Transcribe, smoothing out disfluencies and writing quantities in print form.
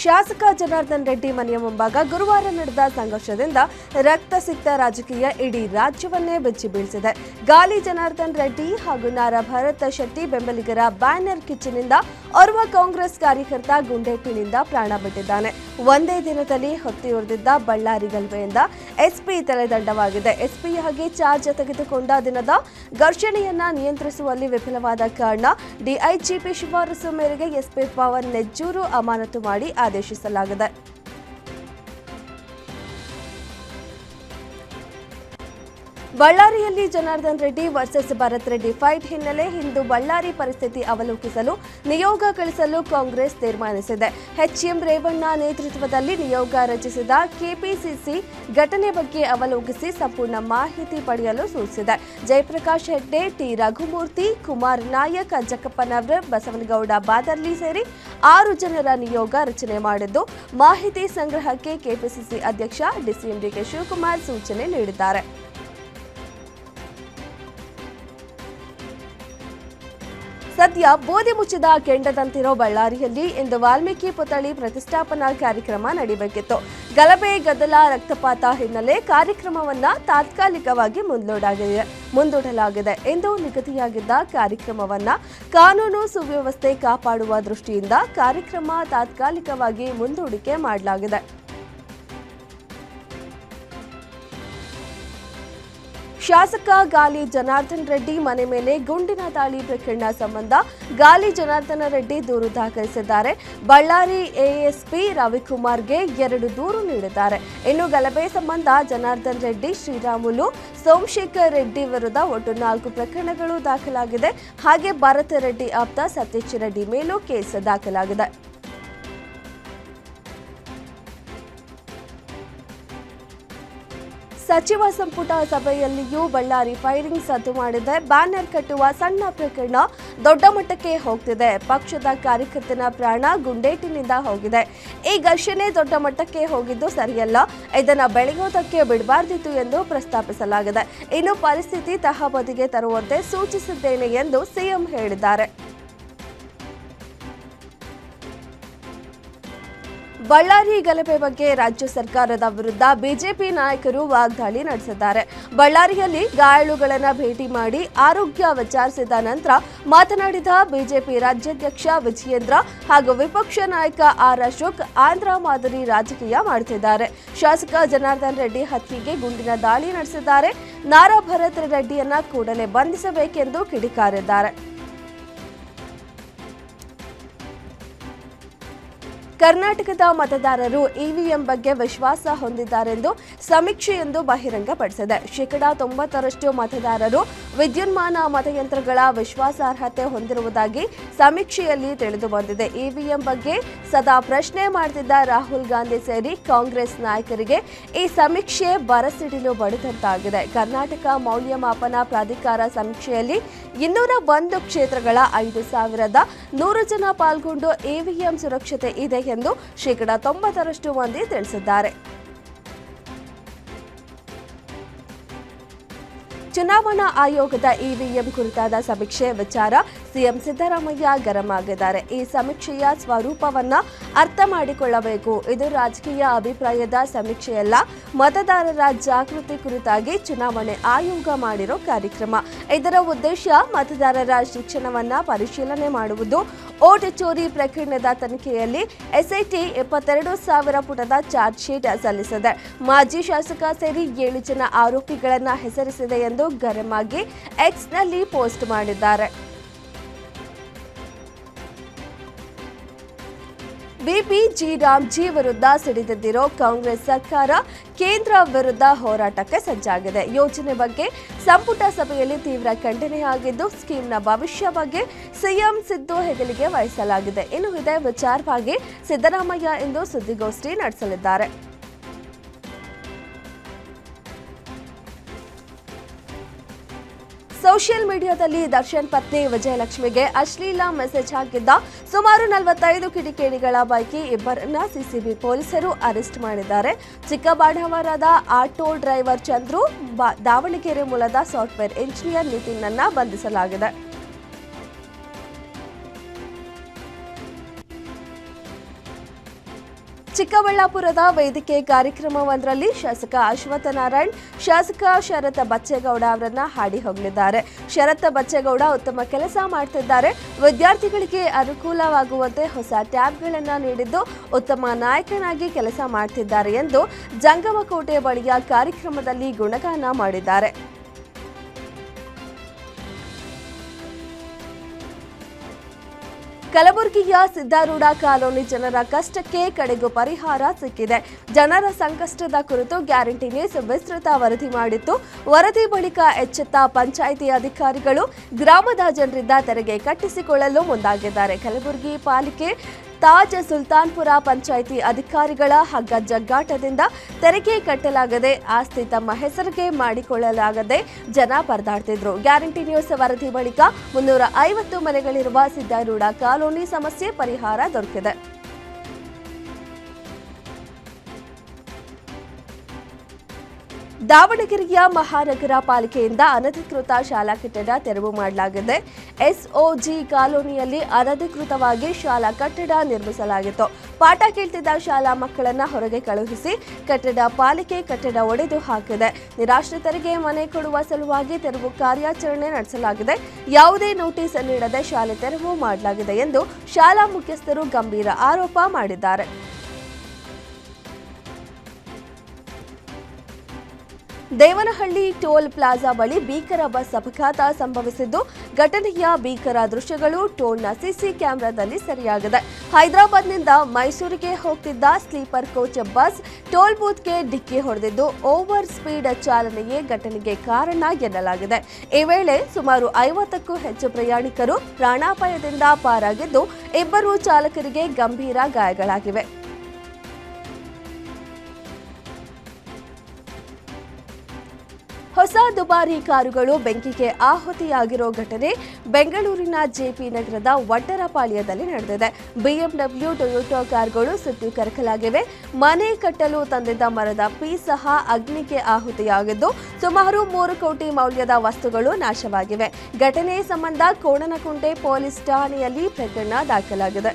ಶಾಸಕ ಜನಾರ್ದನ್ ರೆಡ್ಡಿ ಮನೆಯ ಮುಂಭಾಗ ಗುರುವಾರ ನಡೆದ ಸಂಘರ್ಷದಿಂದ ರಕ್ತಸಿಕ್ತ ರಾಜಕೀಯ ಇಡೀ ರಾಜ್ಯವನ್ನೇ ಬೆಚ್ಚಿ ಬೀಳಿಸಿದೆ. ಗಾಲಿ ಜನಾರ್ದನ್ ರೆಡ್ಡಿ ಹಾಗೂ ನಾರಾ ಭರತ್ ಶೆಟ್ಟಿ ಬೆಂಬಲಿಗರ ಬ್ಯಾನರ್ ಕಿಚ್ಚಿನಿಂದ ಓರ್ವ ಕಾಂಗ್ರೆಸ್ ಕಾರ್ಯಕರ್ತ ಗುಂಡೇಟಿನಿಂದ ಪ್ರಾಣ ಬಿಟ್ಟಿದ್ದಾನೆ. ಒಂದೇ ದಿನದಲ್ಲಿ ಹೊತ್ತಿಯುರಿದಿದ್ದ ಬಳ್ಳಾರಿ ಗಲಭೆಯಿಂದ ಎಸ್ಪಿ ತಲೆದಂಡವಾಗಿದೆ. ಎಸ್ಪಿಯಾಗಿ ಚಾರ್ಜ್ ತೆಗೆದುಕೊಂಡ ದಿನದ ಘರ್ಷಣೆಯನ್ನ ನಿಯಂತ್ರಿಸುವಲ್ಲಿ ವಿಫಲವಾದ ಕಾರಣ ಡಿಐಜಿಪಿ ಶಿಫಾರಸು ಮೇರೆಗೆ ಎಸ್ಪಿ ಪವನ್ ನೆಜ್ಜೂರು ಅಮಾನತು ಮಾಡಿ ಆದೇಶಿಸಲಾಗಿದೆ. ಬಳ್ಳಾರಿಯಲ್ಲಿ ಜನಾರ್ದನ್ ರೆಡ್ಡಿ ವರ್ಸಸ್ ಭರತ್ ರೆಡ್ಡಿ ಫೈಟ್ ಹಿನ್ನೆಲೆ ಇಂದು ಬಳ್ಳಾರಿ ಪರಿಸ್ಥಿತಿ ಅವಲೋಕಿಸಲು ನಿಯೋಗ ಕಳಿಸಲು ಕಾಂಗ್ರೆಸ್ ತೀರ್ಮಾನಿಸಿದೆ. ಎಚ್ಎಂ ರೇವಣ್ಣ ನೇತೃತ್ವದಲ್ಲಿ ನಿಯೋಗ ರಚಿಸಿದ ಕೆಪಿಸಿಸಿ ಘಟನೆ ಬಗ್ಗೆ ಅವಲೋಕಿಸಿ ಸಂಪೂರ್ಣ ಮಾಹಿತಿ ಪಡೆಯಲು ಸೂಚಿಸಿದೆ. ಜಯಪ್ರಕಾಶ್ ಹೆಗ್ಡೆ, ಟಿ ರಘುಮೂರ್ತಿ, ಕುಮಾರ್ ನಾಯಕ್, ಜಕ್ಕಪ್ಪನವರ್, ಬಸವನಗೌಡ ಬಾದರ್ಲಿ ಸೇರಿ 6 ಜನರ ನಿಯೋಗ ರಚನೆ ಮಾಡಿದ್ದು, ಮಾಹಿತಿ ಸಂಗ್ರಹಕ್ಕೆ ಕೆಪಿಸಿಸಿ ಅಧ್ಯಕ್ಷ ಡಿಸಿಎಂ ಡಿಕೆ ಶಿವಕುಮಾರ್ ಸೂಚನೆ ನೀಡಿದ್ದಾರೆ. ಸದ್ಯ ಬೋಧಿ ಮುಚ್ಚಿದ ಕೆಂಡದಂತಿರೋ ಬಳ್ಳಾರಿಯಲ್ಲಿ ಇಂದು ವಾಲ್ಮೀಕಿ ಪುತ್ಥಳಿ ಪ್ರತಿಷ್ಠಾಪನಾ ಕಾರ್ಯಕ್ರಮ ನಡೆಯಬೇಕಿತ್ತು. ಗಲಭೆ, ಗದ್ದಲ, ರಕ್ತಪಾತ ಹಿನ್ನೆಲೆ ಕಾರ್ಯಕ್ರಮವನ್ನ ತಾತ್ಕಾಲಿಕವಾಗಿ ಮುಂದೂಡಲಾಗಿದೆ ಎಂದು ನಿಗದಿಯಾಗಿದ್ದ ಕಾರ್ಯಕ್ರಮವನ್ನ ಕಾನೂನು ಸುವ್ಯವಸ್ಥೆ ಕಾಪಾಡುವ ದೃಷ್ಟಿಯಿಂದ ಕಾರ್ಯಕ್ರಮ ತಾತ್ಕಾಲಿಕವಾಗಿ ಮುಂದೂಡಿಕೆ ಮಾಡಲಾಗಿದೆ. ಶಾಸಕ ಗಾಲಿ ಜನಾರ್ದನ್ ರೆಡ್ಡಿ ಮನೆ ಮೇಲೆ ಗುಂಡಿನ ದಾಳಿ ಪ್ರಕರಣ ಸಂಬಂಧ ಗಾಲಿ ಜನಾರ್ದನ ರೆಡ್ಡಿ ದೂರು ದಾಖಲಿಸಿದ್ದಾರೆ. ಬಳ್ಳಾರಿ ಎಎಸ್ಪಿ ರವಿಕುಮಾರ್ಗೆ 2 ದೂರು ನೀಡಿದ್ದಾರೆ. ಇನ್ನು ಗಲಭೆ ಸಂಬಂಧ ಜನಾರ್ದನ್ ರೆಡ್ಡಿ, ಶ್ರೀರಾಮುಲು, ಸೋಮಶೇಖರ್ ರೆಡ್ಡಿ ವಿರುದ್ಧ ಒಟ್ಟು 4 ಪ್ರಕರಣಗಳು ದಾಖಲಾಗಿದೆ. ಹಾಗೆ ಭರತ್ ರೆಡ್ಡಿ ಆಪ್ತ ಸತೀಶ್ ರೆಡ್ಡಿ ಮೇಲೂ ಕೇಸ್ ದಾಖಲಾಗಿದೆ. ಸಚಿವ ಸಂಪುಟ ಸಭೆಯಲ್ಲಿಯೂ ಬಳ್ಳಾರಿ ಫೈರಿಂಗ್ ಸದ್ದು ಮಾಡಿದೆ. ಬ್ಯಾನರ್ ಕಟ್ಟುವ ಸಣ್ಣ ಪ್ರಕರಣ ದೊಡ್ಡ ಮಟ್ಟಕ್ಕೆ ಹೋಗ್ತಿದೆ. ಪಕ್ಷದ ಕಾರ್ಯಕರ್ತನ ಪ್ರಾಣ ಗುಂಡೇಟಿನಿಂದ ಹೋಗಿದೆ. ಈ ಘರ್ಷಣೆ ದೊಡ್ಡ ಮಟ್ಟಕ್ಕೆ ಹೋಗಿದ್ದು ಸರಿಯಲ್ಲ. ಇದನ್ನು ಬೆಳೆಯೋದಕ್ಕೆ ಬಿಡಬಾರ್ದಿತ್ತು ಎಂದು ಪ್ರಸ್ತಾಪಿಸಲಾಗಿದೆ. ಇನ್ನು ಪರಿಸ್ಥಿತಿ ತಹಬದಿಗೆ ತರುವಂತೆ ಸೂಚಿಸಿದ್ದೇನೆ ಎಂದು ಸಿಎಂ ಹೇಳಿದ್ದಾರೆ. ಬಳ್ಳಾರಿ ಗಲಭೆ ಬಗ್ಗೆ ರಾಜ್ಯ ಸರ್ಕಾರದ ವಿರುದ್ಧ ಬಿಜೆಪಿ ನಾಯಕರು ವಾಗ್ದಾಳಿ ನಡೆಸಿದ್ದಾರೆ. ಬಳ್ಳಾರಿಯಲ್ಲಿ ಗಾಯಾಳುಗಳನ್ನು ಭೇಟಿ ಮಾಡಿ ಆರೋಗ್ಯ ವಿಚಾರಿಸಿದ ನಂತರ ಮಾತನಾಡಿದ ಬಿಜೆಪಿ ರಾಜ್ಯಾಧ್ಯಕ್ಷ ವಿಜಯೇಂದ್ರ ಹಾಗೂ ವಿಪಕ್ಷ ನಾಯಕ ಆರ್ ಅಶೋಕ್ ಆಂಧ್ರ ಮಾದರಿ ರಾಜಕೀಯ ಮಾಡುತ್ತಿದ್ದಾರೆ. ಶಾಸಕ ಜನಾರ್ದನ್ ರೆಡ್ಡಿ ಹತ್ಯೆಗೆ ಗುಂಡಿನ ದಾಳಿ ನಡೆಸಿದ್ದಾರೆ. ನಾರಾ ಭರತ್ ರೆಡ್ಡಿಯನ್ನ ಕೂಡಲೇ ಬಂಧಿಸಬೇಕೆಂದು ಕಿಡಿಕಾರಿದ್ದಾರೆ. ಕರ್ನಾಟಕದ ಮತದಾರರು ಇವಿಎಂ ಬಗ್ಗೆ ವಿಶ್ವಾಸ ಹೊಂದಿದ್ದಾರೆಂದು ಸಮೀಕ್ಷೆಯೊಂದು ಬಹಿರಂಗಪಡಿಸಿದೆ. 90% ಮತದಾರರು ವಿದ್ಯುನ್ಮಾನ ಮತಯಂತ್ರಗಳ ವಿಶ್ವಾಸಾರ್ಹತೆ ಹೊಂದಿರುವುದಾಗಿ ಸಮೀಕ್ಷೆಯಲ್ಲಿ ತಿಳಿದುಬಂದಿದೆ. ಇವಿಎಂ ಬಗ್ಗೆ ಸದಾ ಪ್ರಶ್ನೆ ಮಾಡುತ್ತಿದ್ದ ರಾಹುಲ್ ಗಾಂಧಿ ಸೇರಿ ಕಾಂಗ್ರೆಸ್ ನಾಯಕರಿಗೆ ಈ ಸಮೀಕ್ಷೆ ಬರಸಿಡಿಲು ಬಡಿದಂತಾಗಿದೆ. ಕರ್ನಾಟಕ ಮೌಲ್ಯಮಾಪನ ಪ್ರಾಧಿಕಾರ ಸಮೀಕ್ಷೆಯಲ್ಲಿ 201 ಕ್ಷೇತ್ರಗಳ 5,100 ಜನ ಪಾಲ್ಗೊಂಡು ಇವಿಎಂ ಸುರಕ್ಷತೆ ಇದೆ ಎಂದು 90% ಮಂದಿ ತಿಳಿಸಿದ್ದಾರೆ. ಚುನಾವಣಾ ಆಯೋಗದ ಇವಿಎಂ ಕುರಿತಾದ ಸಮೀಕ್ಷೆ ವಿಚಾರ ಸಿಎಂ ಸಿದ್ದರಾಮಯ್ಯ ಗರಂ ಆಗಿದ್ದಾರೆ. ಈ ಸಮೀಕ್ಷೆಯ ಸ್ವರೂಪವನ್ನ ಅರ್ಥ ಮಾಡಿಕೊಳ್ಳಬೇಕು. ಇದು ರಾಜಕೀಯ ಅಭಿಪ್ರಾಯದ ಸಮೀಕ್ಷೆಯಲ್ಲ, ಮತದಾರರ ಜಾಗೃತಿ ಕುರಿತಾಗಿ ಚುನಾವಣೆ ಆಯೋಗ ಮಾಡಿರೋ ಕಾರ್ಯಕ್ರಮ. ಇದರ ಉದ್ದೇಶ ಮತದಾರರ ಶಿಕ್ಷಣವನ್ನ ಪರಿಶೀಲನೆ ಮಾಡುವುದು. ಓಟ್ ಚೋರಿ ಪ್ರಕರಣದ ತನಿಖೆಯಲ್ಲಿ ಎಸ್ಐಟಿ 22,000 ಪುಟದ ಚಾರ್ಜ್ ಶೀಟ್ ಸಲ್ಲಿಸಿದೆ. ಮಾಜಿ ಶಾಸಕ ಸೇರಿ 7 ಜನ ಆರೋಪಿಗಳನ್ನ ಹೆಸರಿಸಿದೆ ಎಂದು ಗರಂ ಆಗಿ ಎಕ್ಸ್ನಲ್ಲಿ ಪೋಸ್ಟ್ ಮಾಡಿದ್ದಾರೆ. ಬಿಪಿ ರಾಮ್ಜಿ ವಿರುದ್ಧ ಸಿಡಿದೆದ್ದಿರೋ ಕಾಂಗ್ರೆಸ್ ಸರ್ಕಾರ ಕೇಂದ್ರ ವಿರುದ್ಧ ಹೋರಾಟಕ್ಕೆ ಸಜ್ಜಾಗಿದೆ. ಯೋಜನೆ ಬಗ್ಗೆ ಸಂಪುಟ ಸಭೆಯಲ್ಲಿ ತೀವ್ರ ಖಂಡನೆಯಾಗಿದ್ದು, ಸ್ಕೀಮ್ನ ಭವಿಷ್ಯ ಬಗ್ಗೆ ಸಿಎಂ ಸಿದ್ದು ಹೆಗಲಿಗೆ ವಹಿಸಲಾಗಿದೆ. ಇನ್ನು ಇದೇ ವಿಚಾರವಾಗಿ ಸಿದ್ದರಾಮಯ್ಯ ಇಂದು ಸುದ್ದಿಗೋಷ್ಠಿ ನಡೆಸಲಿದ್ದಾರೆ. ಸೋಷಿಯಲ್ ಮೀಡಿಯಾದಲ್ಲಿ ದರ್ಶನ್ ಪತ್ನಿ ವಿಜಯಲಕ್ಷ್ಮಿಗೆ ಅಶ್ಲೀಲ ಮೆಸೇಜ್ ಹಾಕಿದ್ದ ಸುಮಾರು 45 ಕಿಡಿಗೇಡಿಗಳ ಪೈಕಿ 2 ಸಿಸಿಬಿ ಪೊಲೀಸರು ಅರೆಸ್ಟ್ ಮಾಡಿದ್ದಾರೆ. ಚಿಕ್ಕಬಾಡಾವರದ ಆಟೋ ಡ್ರೈವರ್ ಚಂದ್ರು, ದಾವಣಗೆರೆ ಮೂಲದ ಸಾಫ್ಟ್ವೇರ್ ಇಂಜಿನಿಯರ್ ನಿತಿನ್ನನ್ನ ಬಂಧಿಸಲಾಗಿದೆ. ಚಿಕ್ಕಬಳ್ಳಾಪುರದ ವೇದಿಕೆ ಕಾರ್ಯಕ್ರಮವೊಂದರಲ್ಲಿ ಶಾಸಕ ಅಶ್ವತ್ಥನಾರಾಯಣ್ ಶಾಸಕ ಶರತ್ ಬಚ್ಚೇಗೌಡ ಅವರನ್ನ ಹಾಡಿ ಹೋಗಲಿದ್ದಾರೆ. ಶರತ್ ಬಚ್ಚೇಗೌಡ ಉತ್ತಮ ಕೆಲಸ ಮಾಡ್ತಿದ್ದಾರೆ, ವಿದ್ಯಾರ್ಥಿಗಳಿಗೆ ಅನುಕೂಲವಾಗುವಂತೆ ಹೊಸ ಟ್ಯಾಬ್ಗಳನ್ನು ನೀಡಿದ್ದು ಉತ್ತಮ ನಾಯಕನಾಗಿ ಕೆಲಸ ಮಾಡ್ತಿದ್ದಾರೆ ಎಂದು ಜಂಗಮಕೋಟೆ ಬಳಿಯ ಕಾರ್ಯಕ್ರಮದಲ್ಲಿ ಗುಣಗಾನ ಮಾಡಿದ್ದಾರೆ. ಕಲಬುರಗಿಯ ಸಿದ್ದಾರೂಢ ಕಾಲೋನಿ ಜನರ ಕಷ್ಟಕ್ಕೆ ಕಡೆಗೂ ಪರಿಹಾರ ಸಿಕ್ಕಿದೆ. ಜನರ ಸಂಕಷ್ಟದ ಕುರಿತು ಗ್ಯಾರಂಟಿ ನ್ಯೂಸ್ ವಿಸ್ತೃತ ವರದಿ ಮಾಡಿತ್ತು. ವರದಿ ಬಳಿಕ ಎಚ್ಚೆತ್ತ ಪಂಚಾಯಿತಿ ಅಧಿಕಾರಿಗಳು ಗ್ರಾಮದ ಜನರಿಂದ ತೆರಿಗೆ ಕಟ್ಟಿಸಿಕೊಳ್ಳಲು ಮುಂದಾಗಿದ್ದಾರೆ. ಕಲಬುರಗಿ ಪಾಲಿಕೆ ತಾಜ್ ಸುಲ್ತಾನ್ಪುರ ಪಂಚಾಯಿತಿ ಅಧಿಕಾರಿಗಳ ಹಗ್ಗ ಜಗ್ಗಾಟದಿಂದ ತೆರಿಗೆ ಕಟ್ಟಲಾಗದೆ ಆಸ್ತಿ ತಮ್ಮ ಹೆಸರಿಗೆ ಮಾಡಿಕೊಳ್ಳಲಾಗದೆ ಜನ ಪರದಾಡ್ತಿದ್ರು. ಗ್ಯಾರಂಟಿ ನ್ಯೂಸ್ ವರದಿ ಬಳಿಕ 350 ಮನೆಗಳಿರುವ ಸಿದ್ದಾರೂಢ ಕಾಲೋನಿ ಸಮಸ್ಯೆ ಪರಿಹಾರ ದೊರಕಿದೆ. ದಾವಣಗೆರೆಯ ಮಹಾನಗರ ಪಾಲಿಕೆಯಿಂದ ಅನಧಿಕೃತ ಶಾಲಾ ಕಟ್ಟಡ ತೆರವು ಮಾಡಲಾಗಿದೆ. ಎಸ್ಒಜಿ ಕಾಲೋನಿಯಲ್ಲಿ ಅನಧಿಕೃತವಾಗಿ ಶಾಲಾ ಕಟ್ಟಡ ನಿರ್ಮಿಸಲಾಗಿತ್ತು. ಪಾಠ ಕೇಳ್ತಿದ್ದ ಶಾಲಾ ಮಕ್ಕಳನ್ನ ಹೊರಗೆ ಕಳುಹಿಸಿ ಪಾಲಿಕೆ ಕಟ್ಟಡ ಒಡೆದು ಹಾಕಿದೆ. ನಿರಾಶ್ರಿತರಿಗೆ ಮನೆ ಕೊಡುವ ಸಲುವಾಗಿ ತೆರವು ಕಾರ್ಯಾಚರಣೆ ನಡೆಸಲಾಗಿದೆ. ಯಾವುದೇ ನೋಟಿಸ್ ನೀಡದೆ ಶಾಲೆ ತೆರವು ಮಾಡಲಾಗಿದೆ ಎಂದು ಶಾಲಾ ಮುಖ್ಯಸ್ಥರು ಗಂಭೀರ ಆರೋಪ ಮಾಡಿದ್ದಾರೆ. ದೇವನಹಳ್ಳಿ ಟೋಲ್ ಪ್ಲಾಜಾ ಬಳಿ ಭೀಕರ ಬಸ್ ಅಪಘಾತ ಸಂಭವಿಸಿದ್ದು, ಘಟನೆಯ ಭೀಕರ ದೃಶ್ಯಗಳು ಟೋಲ್ನ ಸಿಸಿ ಕ್ಯಾಮೆರಾದಲ್ಲಿ ಸೆರೆಯಾಗಿದೆ. ಹೈದರಾಬಾದ್ನಿಂದ ಮೈಸೂರಿಗೆ ಹೋಗ್ತಿದ್ದ ಸ್ಲೀಪರ್ ಕೋಚ್ ಬಸ್ ಟೋಲ್ ಬೂತ್ಗೆ ಡಿಕ್ಕಿ ಹೊಡೆದಿದ್ದು ಓವರ್ ಸ್ಪೀಡ್ ಚಾಲನೆಯೇ ಘಟನೆಗೆ ಕಾರಣ ಎನ್ನಲಾಗಿದೆ. ಈ ವೇಳೆ ಸುಮಾರು 50ಕ್ಕೂ ಹೆಚ್ಚು ಪ್ರಯಾಣಿಕರು ಪ್ರಾಣಾಪಾಯದಿಂದ ಪಾರಾಗಿದ್ದು, 2 ಚಾಲಕರಿಗೆ ಗಂಭೀರ ಗಾಯಗಳಾಗಿವೆ. ಹೊಸ ದುಬಾರಿ ಕಾರುಗಳು ಬೆಂಕಿಗೆ ಆಹುತಿಯಾಗಿರೋ ಘಟನೆ ಬೆಂಗಳೂರಿನ ಜೆಪಿ ನಗರದ ವಡ್ಡರಪಾಳ್ಯದಲ್ಲಿ ನಡೆದಿದೆ. ಬಿಎಂಡಬ್ಲ್ಯೂ ಟೊಯೋಟಾ ಕಾರುಗಳು ಸುಟ್ಟು ಕರಕಲಾಗಿವೆ. ಮನೆ ಕಟ್ಟಲು ತಂದಿದ್ದ ಮರದ ಪೀಸ್ ಸಹ ಅಗ್ನಿಗೆ ಆಹುತಿಯಾಗಿದ್ದು ಸುಮಾರು 3 ಕೋಟಿ ಮೌಲ್ಯದ ವಸ್ತುಗಳು ನಾಶವಾಗಿವೆ. ಘಟನೆ ಸಂಬಂಧ ಕೋಣನಕುಂಟೆ ಪೊಲೀಸ್ ಠಾಣೆಯಲ್ಲಿ ಪ್ರಕರಣ ದಾಖಲಾಗಿದೆ.